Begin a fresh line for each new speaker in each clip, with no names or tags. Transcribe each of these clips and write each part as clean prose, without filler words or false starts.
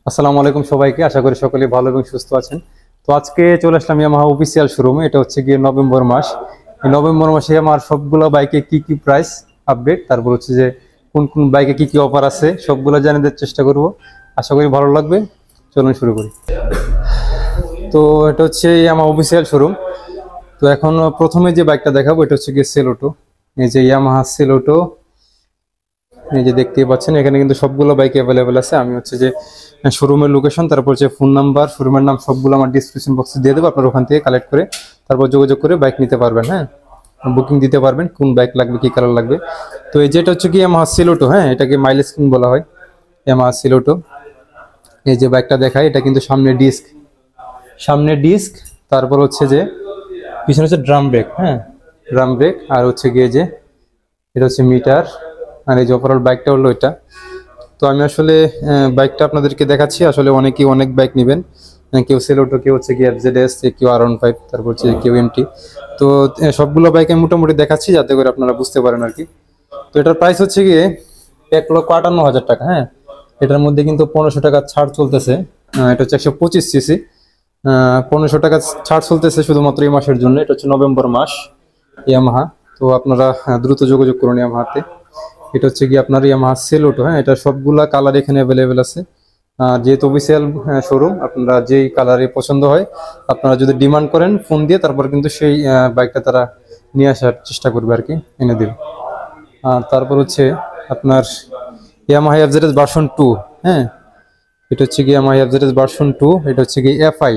আসসালামু আলাইকুম সবাইকে, আশা করি সকলে ভালো এবং সুস্থ আছেন। তো আজকে চলে আসলাম ইয়ামাহা অফিসিয়াল শোরুমে। এটা হচ্ছে গিয়ে নভেম্বর মাস। এই নভেম্বর মাসে আমার সবগুলো বাইকে কি কি প্রাইস আপডেট, তারপর হচ্ছে যে কোন কোন বাইকে কি কি অফার আছে সবগুলো জানিয়ে দেওয়ার চেষ্টা করব। আশা করি ভালো লাগবে। চলুন শুরু করি। তো এটা হচ্ছে ইয়ামাহা অফিসিয়াল শোরুম। তো এখন প্রথমে যে বাইকটা দেখাবো এটা হচ্ছে গিয়ে সেলোটো। এই যে ইয়ামাহা সেলোটো, এই যে দেখতেই পাচ্ছেন এখানে কিন্তু সবগুলো বাইক অ্যাভেলেবেল আছে। আমি হচ্ছে যে শোরুমের লোকেশন, তারপর যে ফোন নাম্বার, শোরুমের নাম সবগুলো আমার ডিসক্রিপশন বক্সে দিয়ে দেবো। আপনার ওখান থেকে কালেক্ট করে তারপর যোগাযোগ করে বাইক নিতে পারবেন। হ্যাঁ, বুকিং দিতে পারবেন কোন বাইক লাগবে, কি কালার লাগবে। তো এই যেটা হচ্ছে কি ইয়ামাহা সেলোটো, হ্যাঁ এটাকে মাইলেজ কিং বলা হয়, ইয়ামাহা সেলোটো। এই যে বাইকটা দেখায়, এটা কিন্তু সামনে ডিস্ক, তারপর হচ্ছে যে পিছনে হচ্ছে ড্রাম ব্রেক। হ্যাঁ, ড্রাম ব্রেক, আর হচ্ছে গিয়ে যে এটা হচ্ছে মিটার, আর এই যে ওভারঅল বাইকটা হলো এটা। তো আমি আসলে বাইকটা আপনাদেরকে দেখাচ্ছি। আসলে অনেকেই অনেক বাইক নেবেন, কেউ সেলোটো, কেউ হচ্ছে কি এফজেডএস, কেউ R15, তারপর হচ্ছে কেউ এমটি। তো সবগুলো বাইক আমি মোটামুটি দেখাচ্ছি যাতে করে আপনারা বুঝতে পারেন আর কি। তো এটার প্রাইস হচ্ছে গিয়ে 1,58,000 টাকা। হ্যাঁ, এটার মধ্যে কিন্তু 1500 টাকা ছাড় চলতেছে। এটা হচ্ছে 125 সিসি, 1500 টাকা ছাড় চলতেছে শুধুমাত্র এই মাসের জন্য। এটা হচ্ছে নভেম্বর মাস, ইয়ামাহা। তো আপনারা দ্রুত যোগাযোগ করুন ইয়ামাহাতে। এটা হচ্ছে কি আপনার ইয়ামাহা সেলোটো। হ্যাঁ, এটা সবগুলা কালার এখানে অ্যাভেলেবেল আছে। যেহেতু অফিসিয়াল শোরুম, আপনারা যেই কালারে পছন্দ হয় আপনারা যদি ডিমান্ড করেন ফোন দিয়ে, তারপর কিন্তু সেই বাইকটা তারা নিয়ে আসার চেষ্টা করবে আর কি, এনে দেবে। আর তারপর হচ্ছে আপনার ইয়ামাহা এফজেডএস ভার্সন 2। হ্যাঁ, এটা হচ্ছে কি ইয়ামাহা এফজেডএস ভার্সন 2। এটা হচ্ছে কি এফআই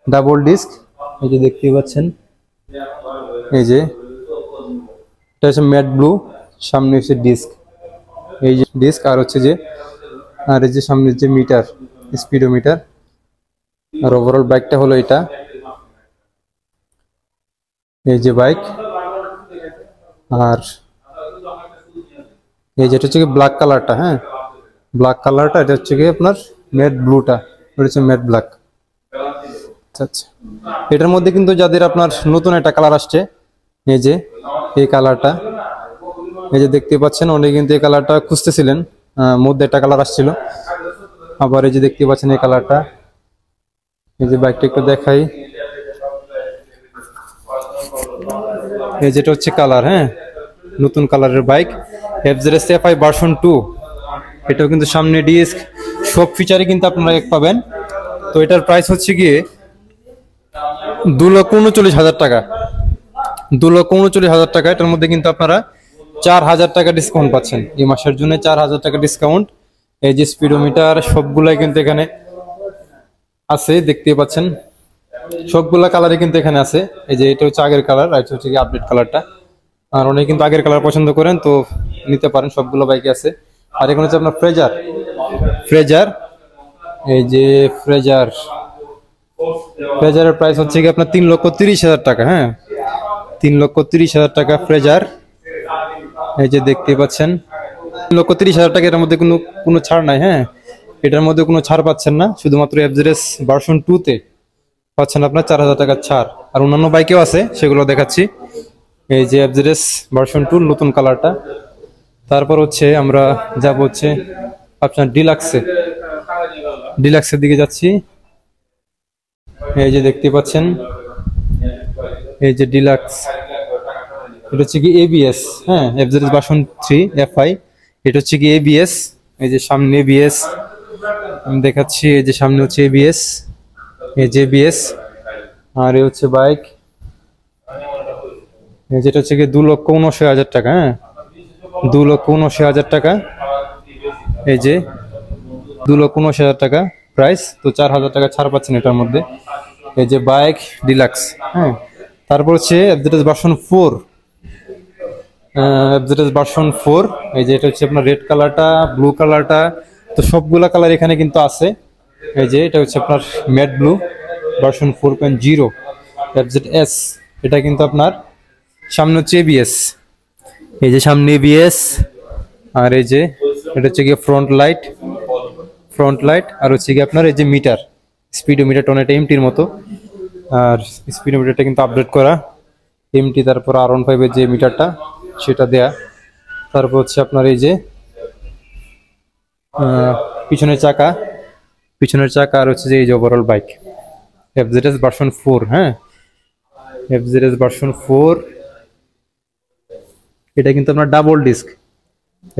ডাবল ডিস্ক। এই যে দেখতেই পাচ্ছেন, এই যে এটা হচ্ছে ম্যাট ব্লু, সামনে হচ্ছে ডিস্ক, এই যে ডিস্ক, আর হচ্ছে যে আর এই যে সামনের যে মিটার, স্পিডোমিটার। আর ওভারঅল বাইকটা হলো এটা, এই যে বাইক। আর এই যেটা হচ্ছে কি ব্ল্যাক কালারটা, হ্যাঁ ব্ল্যাক কালারটা, এটা হচ্ছে কি আপনার ম্যাট ব্লুটা, এটা হচ্ছে ম্যাট ব্ল্যাক। আচ্ছা আচ্ছা, এটার মধ্যে কিন্তু যাদের আপনার নতুন একটা কালার আসছে, এই যে এই কালারটা, এই যে দেখতে পাচ্ছেন, অনেকে কিন্তু এই কালারটা খুঁজতেছিলেন, মধ্যে একটা কালার আসছিল। আবার এই যে দেখতে পাচ্ছেন এই কালারটা। এই যে বাইকটা একটু দেখাই, এই যেটা হচ্ছে কালার, হ্যাঁ নতুন কালারের বাইক, এফজেডএস এফআই ভার্সন 2। এটাও কিন্তু সামনে ডিস্ক, সব ফিচারই কিন্তু আপনারা এক পাবেন। তো এটার প্রাইস হচ্ছে গিয়ে 2,39,000 টাকা, 2,39,000 টাকা। এটার মধ্যে কিন্তু আপনারা 4,000 টাকা ডিসকাউন্ট পাচ্ছেন এই মাসের জন্য, 4,000 টাকা ডিসকাউন্ট। এই যে স্পিডোমিটার সবগুলাই কিন্তু এখানে আছে, দেখতে পাচ্ছেন সবগুলা কালারই কিন্তু এখানে আছে। এই যে এটা হচ্ছে আগের কালার, আর এটা হচ্ছে আপডেট কালারটা। আর অনেকে কিন্তু আগের কালার পছন্দ করেন, তো নিতে পারেন, সবগুলো বাইকে আছে। আর এখানে হচ্ছে আপনার ফ্রেজার, এই যে ফ্রেজারের প্রাইস হচ্ছে কি আপনার 3,30,000 টাকা। হ্যাঁ, 3,30,000 টাকা ফ্রেজার। এই যে দেখতে পাচ্ছেন 3,30,000 টাকা। এটার মধ্যে কোনো ছাড় নাই। হ্যাঁ, এটার মধ্যে কোনো ছাড় পাচ্ছেন না, শুধুমাত্র এফজেডএস ভার্সন 2 তে পাচ্ছেন আপনার 4,000 টাকার ছাড়। আর অন্যান্য বাইকেও আছে, সেগুলো দেখাচ্ছি। এই যে এফজেডএস ভার্সন 2 নতুন কালারটা। তারপর হচ্ছে আমরা যাব হচ্ছে আপনার ডিলাক্সের দিকে যাচ্ছি। এই যে দেখতে পাচ্ছেন, এই যে ডিলাক্স, এটা হচ্ছে কি এবিএস। হ্যাঁ, এফজেডএস ভার্সন 3 এফআই, এটা হচ্ছে কি এবিএস। এই যে সামনে এবিএস আমি দেখাচ্ছি, এই যে সামনে হচ্ছে এবিএস, এই যে এবিএস। আর এই হচ্ছে বাইক, যেটা হচ্ছে কি 2,79,000 টাকা। হ্যাঁ, 2,79,000 টাকা। এই যে 2,79,000 টাকা প্রাইস। তো 4,000 টাকা ছাড় পাচ্ছেন এটার মধ্যে। এই যে বাইক ডিলাক্স। হ্যাঁ, তারপর হচ্ছে এফজেডএস ভার্সন 4, এফজেডএস ভার্সন 4। এই যে এটা হচ্ছে আপনার রেড কালারটা, ব্লু কালারটা, তো সবগুলা কালার এখানে কিন্তু আছে। এই যে এটা হচ্ছে আপনার ম্যাট ব্লু ভার্সন 4.0 এফজেডএস। এটা কিন্তু আপনার সামনে হচ্ছে এবিএস, এই যে সামনে এবিএস। আর এই যে এটা হচ্ছে গিয়ে ফ্রন্ট লাইট, আর হচ্ছে গিয়ে আপনার এই যে মিটার, স্পিডোমিটার, অনেকটা এমটির মতো। আর স্পিডোমিটারটা কিন্তু আপডেট করা এমটি। তারপর R15 এর যে মিটারটা সেটা দেয়া। তারপর হচ্ছে আপনার এই যে পিছনের চাকা, পিছনের চাকা আর হচ্ছে যে এই যে ওভারঅল বাইক এফজেডএস ভার্সন 4। হ্যাঁ, এফজেডএস ভার্সন 4, এটা কিন্তু আপনার ডাবল ডিস্ক,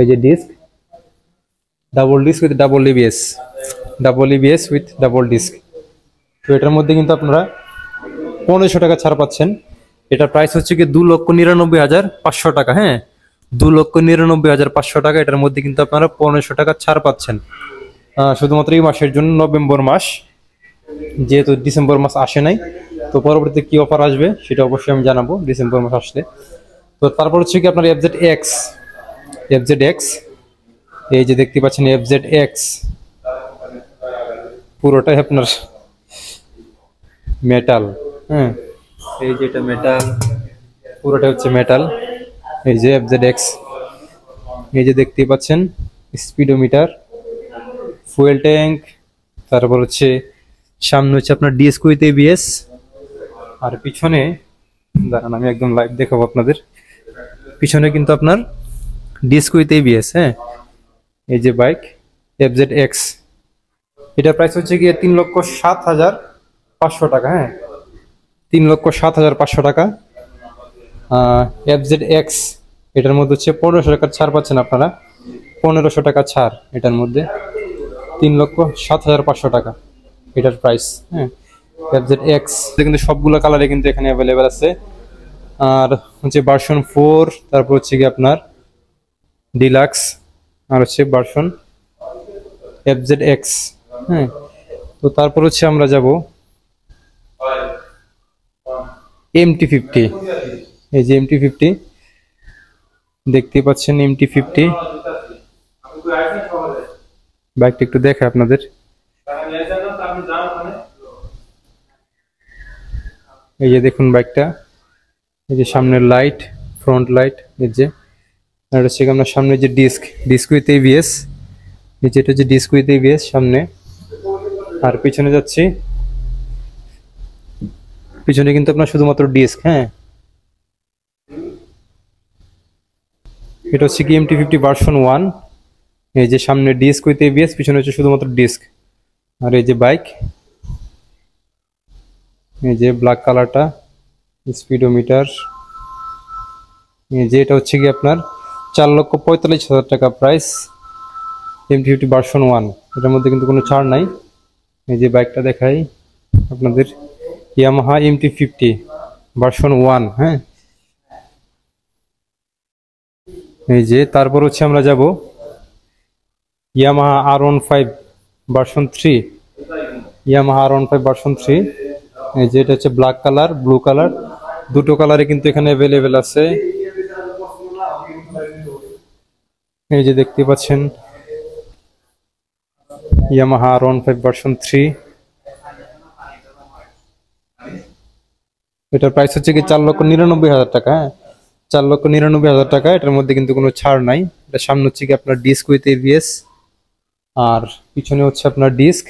এই যে disc double disc with double EBS, with double disc. তো এটার মধ্যে কিন্তু আপনারা 1500 টাকা ছাড় পাচ্ছেন। এটার প্রাইস হচ্ছে কি 2,99,500 টাকা। হ্যাঁ, 2,99,500 টাকা। এটার মধ্যে কিন্তু আপনারা 1500 টাকা ছাড় পাচ্ছেন শুধুমাত্র এই মাসের জন্য, নভেম্বর মাস, যেহেতু ডিসেম্বর মাস আসে নাই। তো পরবর্তীতে কি অফার আসবে সেটা অবশ্যই আমি জানাবো ডিসেম্বর মাস আসলে। তো তারপর হচ্ছে কি আপনার এফজেড এক্স, এই যে দেখতে পাচ্ছেন এফজেড এক্স, পুরোটাই আপনার মেটাল। হ্যাঁ, এই যে এটা মেটাল, পুরোটা হচ্ছে মেটাল। এই যে এফজেড এক্স, এই যে দেখতে পাচ্ছেন স্পিডোমিটার, ফুয়েল ট্যাঙ্ক, তারপর হচ্ছে সামনে হচ্ছে আপনার ডিস্ক উইথ এবিএস, আর পিছনে দাঁড়ান আমি একদম লাইভ দেখাবো আপনাদের। পিছনে কিন্তু আপনার ডিস্ক উইথ এবিএস। হ্যাঁ, এই যে বাইক এফজেড এক্স, এটা প্রাইস হচ্ছে গিয়ে 3,07,500 টাকা। হ্যাঁ, 3,07,500 টাকা। এফজেড এক্স, এটার মধ্যে হচ্ছে 1500 টাকার ছাড় পাচ্ছেন আপনারা, 1500 টাকা ছাড় এটার মধ্যে, 3,07,500 টাকা এটার প্রাইস। হ্যাঁ, এফজেড এক্স কিন্তু সবগুলো কালারে কিন্তু এখানে অ্যাভেলেবেল আছে। আর হচ্ছে ভার্সন 4, তারপর হচ্ছে কি আপনার ডিলাক্স, আর হচ্ছে ভার্সন এফজেড এক্স। হ্যাঁ, তো তারপর হচ্ছে আমরা যাব MT-50। এই যে MT-50 দেখতে পাচ্ছেন, MT-50 বাইকটা একটু দেখে আপনাদের। এই যে দেখুন বাইকটা, এই যে সামনের লাইট, ফ্রন্ট লাইট, এই যে আর হচ্ছে আপনার সামনে যে ডিস্ক উইথ এবিএস, এই যেটা হচ্ছে ডিস্ক উইথ এবিএস সামনে। আর পিছনে যাচ্ছি, পিছনে কিন্তু আপনার শুধুমাত্র ডিস্ক। হ্যাঁ, এটা হচ্ছে কি MT-50 ভার্সন 1। এই যে সামনে ডিস্ক উইথ এবিএস, পিছনে হচ্ছে শুধুমাত্র ডিস্ক। আর এই যে বাইক, এই যে ব্ল্যাক কালারটা, স্পিডোমিটার, এই যে এটা হচ্ছে কি আপনার 4,45,000 টাকা প্রাইস, MT-50 ভার্সন 1। এটার মধ্যে কিন্তু কোনো ছাড় নাই। এই যে বাইকটা দেখাই আপনাদের, ইয়ামাহা MT-50 ভার্সন 1। হ্যাঁ, এই যে তারপর হচ্ছে আমরা যাব Yamaha R15 version 3, Yamaha R15 version 3। এই যে এটা হচ্ছে ব্ল্যাক কালার, ব্লু কালার, দুটো কালারে কিন্তু এখানে অ্যাভেলেবেল আছে। এই যে দেখতে পাচ্ছেন ইয়ামাহা R15 ভার্সন 3, এটার প্রাইস হচ্ছে কি 4,99,000 টাকা। হ্যাঁ, 4,99,000 টাকা। এটার মধ্যে কিন্তু কোনো ছাড় নাই। এটা সামনে হচ্ছে কি আপনার ডিস্ক উইথ এবিএস, আর পিছনে হচ্ছে আপনার ডিস্ক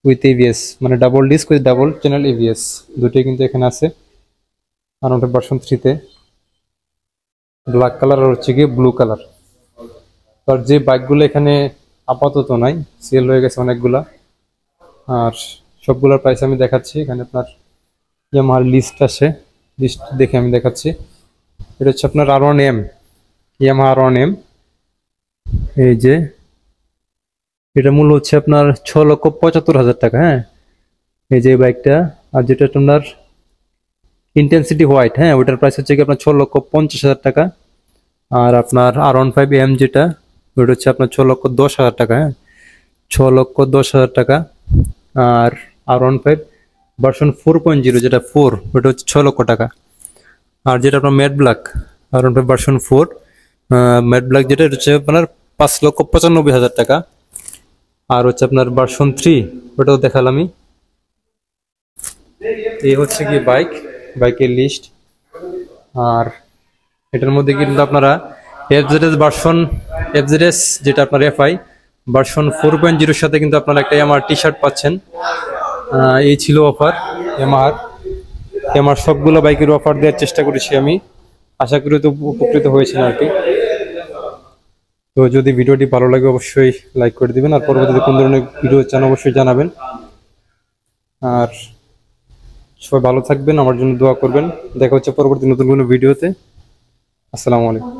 উইথ এবিএস, মানে double disc with double channel ABS, দুটোই কিন্তু এখানে আছে R15 ভার্সন 3 তে। ব্ল্যাক কালার আর হচ্ছে কি ব্লু কালার। আর যে বাইকগুলো এখানে আপাতত নাই, সেল হয়ে গেছে অনেকগুলা, আর সবগুলোর প্রাইস আমি দেখাচ্ছি। এখানে আপনার ইয়ামাহার লিস্ট আছে, লিস্ট দেখে আমি দেখাচ্ছি। এটা হচ্ছে আপনার R1M, ইয়ামাহা R1M। এই যে এটা মূল্য হচ্ছে আপনার 6,75,000 টাকা। হ্যাঁ, এই যে বাইকটা। আর যেটা আপনার ইন্টেন্সিটি হোয়াইট, হ্যাঁ, ওটার প্রাইস হচ্ছে কি আপনার 6,50,000 টাকা। আর আপনার R15M যেটা, ওটা হচ্ছে আপনার 6,10,000 টাকা। হ্যাঁ, 6,10,000 টাকা। আর R15 ভার্সন 4.0 যেটা 4, ওটা হচ্ছে 6 লক্ষ টাকা। আর যেটা আপনার matte black R15 version 4 matte black, যেটা হচ্ছে আপনার 5,95,000 টাকা। আর হচ্ছে আপনার ভার্সন 3, ওটাও দেখালামই। এই হচ্ছে কি বাইকের লিস্ট। আর এটার মধ্যে কিন্তু আপনারা এফজেডএস যেটা আপনার FI ভার্সন 4.0 সাথে কিন্তু আপনারা একটা আমার টি-শার্ট পাচ্ছেন। এই ছিল অফার। আমার সবগুলো বাইকের অফার দেওয়ার চেষ্টা করেছি আমি, আশা করি তো উপকৃত হয়েছেন আর কি। তো যদি ভিডিওটি ভালো লাগে অবশ্যই লাইক করে দিবেন, আর পরবর্তীতে কোন ধরনের ভিডিও চান অবশ্যই জানাবেন। আর সবাই ভালো থাকবেন, আমার জন্য দোয়া করবেন। দেখা হচ্ছে পরবর্তী নতুন কোনো ভিডিওতে। আসসালামু আলাইকুম।